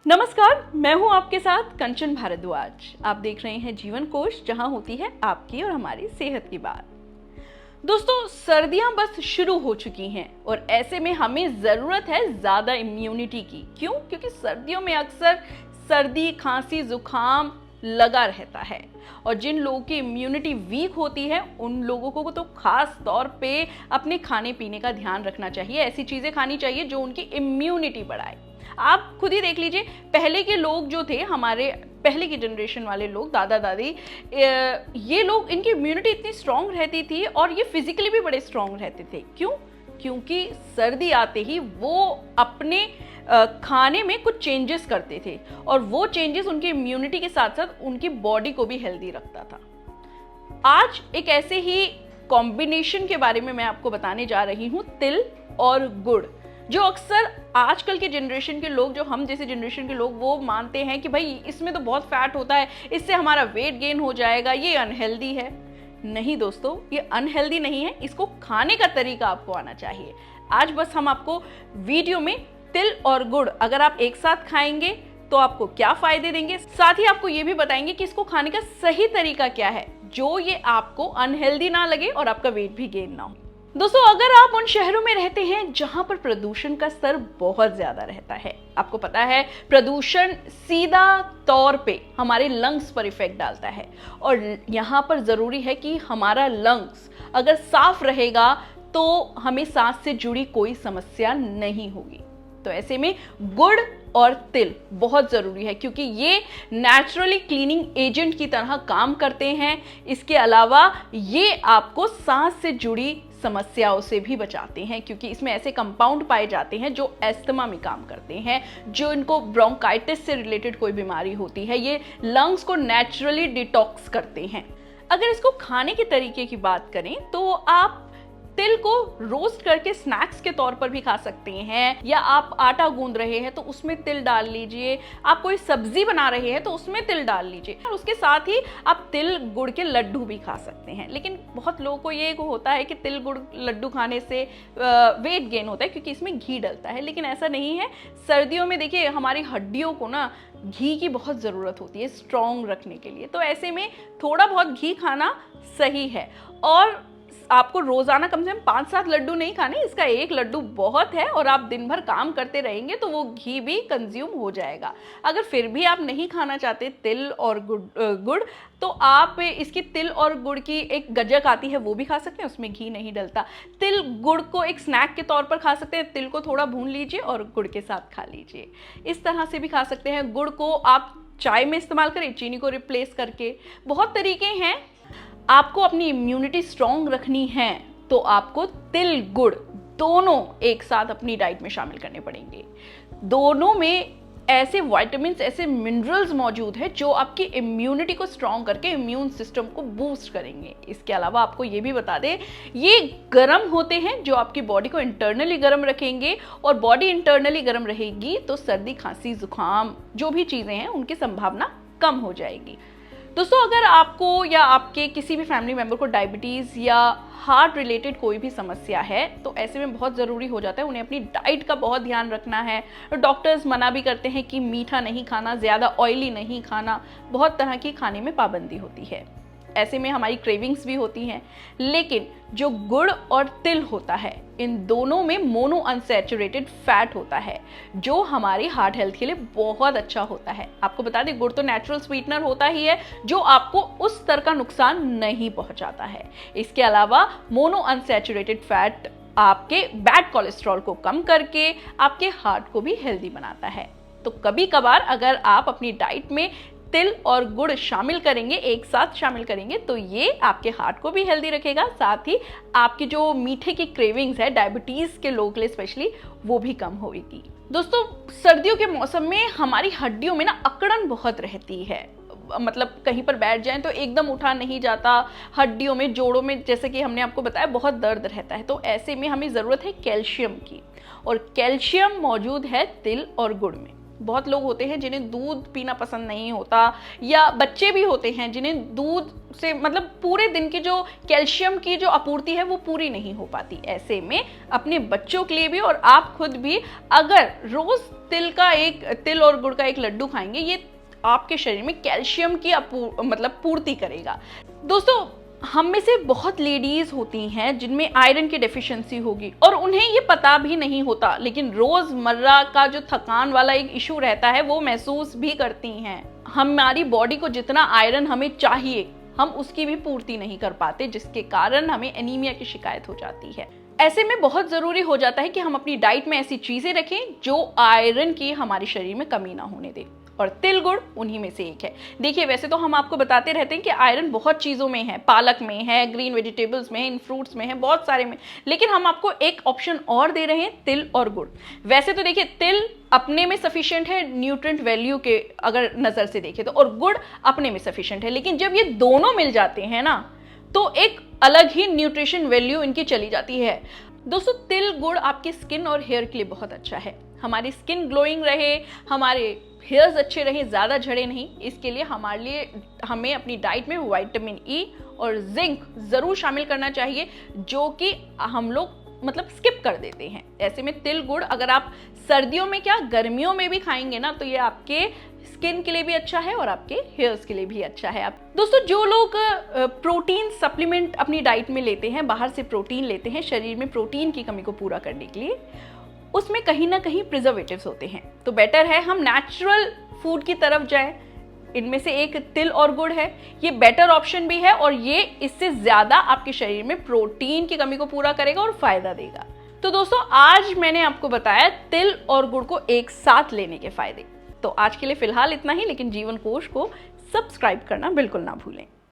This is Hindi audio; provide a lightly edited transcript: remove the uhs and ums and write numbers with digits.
नमस्कार, मैं हूं आपके साथ कंचन भारद्वाज। आप देख रहे हैं जीवन कोश, जहां होती है आपकी और हमारी सेहत की बात। दोस्तों, सर्दियां बस शुरू हो चुकी हैं और ऐसे में हमें ज़रूरत है ज़्यादा इम्यूनिटी की। क्यों? क्योंकि सर्दियों में अक्सर सर्दी, खांसी, जुकाम लगा रहता है और जिन लोगों की इम्यूनिटी वीक होती है उन लोगों को तो खास तौर पे अपने खाने पीने का ध्यान रखना चाहिए। ऐसी चीज़ें खानी चाहिए जो उनकी इम्यूनिटी बढ़ाए। आप खुद ही देख लीजिए, पहले के लोग जो थे, हमारे पहले की जनरेशन वाले लोग, दादा दादी, ये लोग, इनकी इम्यूनिटी इतनी स्ट्रांग रहती थी और ये फिजिकली भी बड़े स्ट्रांग रहते थे। क्यों? क्योंकि सर्दी आते ही वो अपने खाने में कुछ चेंजेस करते थे और वो चेंजेस उनकी इम्यूनिटी के साथ साथ उनकी बॉडी को भी हेल्दी रखता था। आज एक ऐसे ही कॉम्बिनेशन के बारे में मैं आपको बताने जा रही हूँ, तिल और गुड़। जो अक्सर आजकल के जनरेशन के लोग, जो हम जैसे जनरेशन के लोग, वो मानते हैं कि भाई इसमें तो बहुत फैट होता है, इससे हमारा वेट गेन हो जाएगा, ये अनहेल्दी है। नहीं दोस्तों, ये अनहेल्दी नहीं है, इसको खाने का तरीका आपको आना चाहिए। आज बस हम आपको वीडियो में तिल और गुड़ अगर आप एक साथ खाएंगे तो आपको क्या फायदे देंगे, साथ ही आपको ये भी बताएंगे कि इसको खाने का सही तरीका क्या है जो ये आपको अनहेल्दी ना लगे और आपका वेट भी गेन ना हो। दोस्तों, अगर आप उन शहरों में रहते हैं जहां पर प्रदूषण का स्तर बहुत ज्यादा रहता है, आपको पता है प्रदूषण सीधा तौर पे हमारे लंग्स पर इफेक्ट डालता है और यहाँ पर जरूरी है कि हमारा लंग्स अगर साफ रहेगा तो हमें सांस से जुड़ी कोई समस्या नहीं होगी। तो ऐसे में गुड़ और तिल बहुत ज़रूरी है क्योंकि ये नेचुरली क्लीनिंग एजेंट की तरह काम करते हैं। इसके अलावा ये आपको सांस से जुड़ी समस्याओं से भी बचाते हैं क्योंकि इसमें ऐसे कंपाउंड पाए जाते हैं जो अस्थमा में काम करते हैं, जो इनको ब्रोंकाइटिस से रिलेटेड कोई बीमारी होती है, ये लंग्स को नेचुरली डिटॉक्स करते हैं। अगर इसको खाने के तरीके की बात करें तो आप तिल को रोस्ट करके स्नैक्स के तौर पर भी खा सकते हैं, या आप आटा गूंद रहे हैं तो उसमें तिल डाल लीजिए, आप कोई सब्जी बना रहे हैं तो उसमें तिल डाल लीजिए और उसके साथ ही आप तिल गुड़ के लड्डू भी खा सकते हैं। लेकिन बहुत लोगों को ये होता है कि तिल गुड़ लड्डू खाने से वेट गेन होता है क्योंकि इसमें घी डलता है, लेकिन ऐसा नहीं है। सर्दियों में देखिए हमारी हड्डियों को ना घी की बहुत ज़रूरत होती है स्ट्रॉन्ग रखने के लिए, तो ऐसे में थोड़ा बहुत घी खाना सही है। और आपको रोजाना कम से कम 5-7 लड्डू नहीं खाने, इसका एक लड्डू बहुत है और आप दिन भर काम करते रहेंगे तो वो घी भी कंज्यूम हो जाएगा। अगर फिर भी आप नहीं खाना चाहते तिल और गुड़ तो आप इसकी तिल और गुड़ की एक गज्जक आती है वो भी खा सकते हैं, उसमें घी नहीं डलता। तिल गुड़ को एक स्नैक के तौर पर खा सकते हैं, तिल को थोड़ा भून लीजिए और गुड़ के साथ खा लीजिए। इस तरह से भी खा सकते हैं। गुड़ को आप चाय में इस्तेमाल करें, चीनी को रिप्लेस करके। बहुत तरीके हैं। आपको अपनी इम्यूनिटी स्ट्रॉन्ग रखनी है तो आपको तिल गुड़ दोनों एक साथ अपनी डाइट में शामिल करने पड़ेंगे। दोनों में ऐसे विटामिन्स, ऐसे मिनरल्स मौजूद है जो आपकी इम्यूनिटी को स्ट्रॉन्ग करके इम्यून सिस्टम को बूस्ट करेंगे। इसके अलावा आपको ये भी बता दें, ये गर्म होते हैं जो आपकी बॉडी को इंटरनली गर्म रखेंगे और बॉडी इंटरनली गर्म रहेगी तो सर्दी, खांसी, जुकाम जो भी चीज़ें हैं उनकी संभावना कम हो जाएगी। दोस्तों, अगर आपको या आपके किसी भी फैमिली मेंबर को डायबिटीज़ या हार्ट रिलेटेड कोई भी समस्या है तो ऐसे में बहुत ज़रूरी हो जाता है उन्हें अपनी डाइट का बहुत ध्यान रखना है। डॉक्टर्स मना भी करते हैं कि मीठा नहीं खाना, ज़्यादा ऑयली नहीं खाना, बहुत तरह की खाने में पाबंदी होती है। ऐसे में हमारी क्रेविंग्स भी होती हैं। लेकिन जो गुड़ और तिल होता है, इन दोनों में मोनो अनसैचुरेटेड फैट होता है जो हमारी हार्ट हेल्थ के लिए बहुत अच्छा होता है। आपको बता दें, गुड़ तो नेचुरल स्वीटनर होता ही है जो आपको उस स्तर का नुकसान नहीं पहुंचाता है। इसके अलावा मोनो अनसैचुरेटेड फैट आपके बैड कोलेस्ट्रॉल को कम करके आपके हार्ट को भी हेल्दी बनाता है। तो कभी कभार अगर आप अपनी डाइट में तिल और गुड़ शामिल करेंगे, एक साथ शामिल करेंगे, तो ये आपके हार्ट को भी हेल्दी रखेगा, साथ ही आपकी जो मीठे की क्रेविंग्स है डायबिटीज़ के लोगों के लिए स्पेशली, वो भी कम होगी। दोस्तों, सर्दियों के मौसम में हमारी हड्डियों में ना अकड़न बहुत रहती है। मतलब कहीं पर बैठ जाएं तो एकदम उठा नहीं जाता, हड्डियों में, जोड़ों में, जैसे कि हमने आपको बताया, बहुत दर्द रहता है। तो ऐसे में हमें ज़रूरत है कैल्शियम की, और कैल्शियम मौजूद है तिल और गुड़ में। बहुत लोग होते हैं जिन्हें दूध पीना पसंद नहीं होता, या बच्चे भी होते हैं जिन्हें दूध से मतलब पूरे दिन की जो कैल्शियम की जो आपूर्ति है वो पूरी नहीं हो पाती। ऐसे में अपने बच्चों के लिए भी और आप खुद भी अगर रोज तिल और गुड़ का एक लड्डू खाएंगे, ये आपके शरीर में कैल्शियम की पूर्ति करेगा। दोस्तों, हम में से बहुत लेडीज होती हैं जिनमें आयरन की डेफिशिएंसी होगी और उन्हें ये पता भी नहीं होता, लेकिन रोजमर्रा का जो थकान वाला एक इशू रहता है वो महसूस भी करती हैं। हमारी बॉडी को जितना आयरन हमें चाहिए हम उसकी भी पूर्ति नहीं कर पाते, जिसके कारण हमें एनीमिया की शिकायत हो जाती है। ऐसे में बहुत जरूरी हो जाता है कि हम अपनी डाइट में ऐसी चीजें रखें जो आयरन की हमारे शरीर में कमी ना होने दे, और तिल गुड़ उन्हीं में से एक है। देखिए, वैसे तो हम आपको बताते रहते हैं कि आयरन बहुत चीज़ों में है, पालक में है, ग्रीन वेजिटेबल्स में है, इन फ्रूट्स में है, बहुत सारे में, लेकिन हम आपको एक ऑप्शन और दे रहे हैं, तिल और गुड़। वैसे तो देखिए, तिल अपने में सफिशिएंट है न्यूट्रिएंट वैल्यू के अगर नज़र से देखें तो, और गुड़ अपने में सफिशिएंट है, लेकिन जब ये दोनों मिल जाते हैं ना तो एक अलग ही न्यूट्रिशन वैल्यू इनकी चली जाती है। दोस्तों, तिल गुड़ आपकी स्किन और हेयर के लिए बहुत अच्छा है। हमारी स्किन ग्लोइंग रहे, हमारे हेयर्स अच्छे रहे, ज़्यादा झड़े नहीं, इसके लिए हमें अपनी डाइट में विटामिन ई और जिंक ज़रूर शामिल करना चाहिए, जो कि हम लोग स्किप कर देते हैं। ऐसे में तिल गुड़ अगर आप सर्दियों में क्या गर्मियों में भी खाएंगे ना तो ये आपके स्किन के लिए भी अच्छा है और आपके हेयर्स के लिए भी अच्छा है। दोस्तों, जो लोग प्रोटीन सप्लीमेंट अपनी डाइट में लेते हैं, बाहर से प्रोटीन लेते हैं शरीर में प्रोटीन की कमी को पूरा करने के लिए, उसमें कहीं ना कहीं प्रिजर्वेटिव्स होते हैं, तो बेटर है हम नेचुरल फूड की तरफ जाएं। इनमें से एक तिल और गुड़ है, ये बेटर ऑप्शन भी है और ये इससे ज़्यादा आपके शरीर में प्रोटीन की कमी को पूरा करेगा और फायदा देगा। तो दोस्तों, आज मैंने आपको बताया तिल और गुड़ को एक साथ लेने के फायदे। तो आज के लिए फिलहाल इतना ही, लेकिन जीवन कोश को सब्सक्राइब करना बिल्कुल ना भूलें।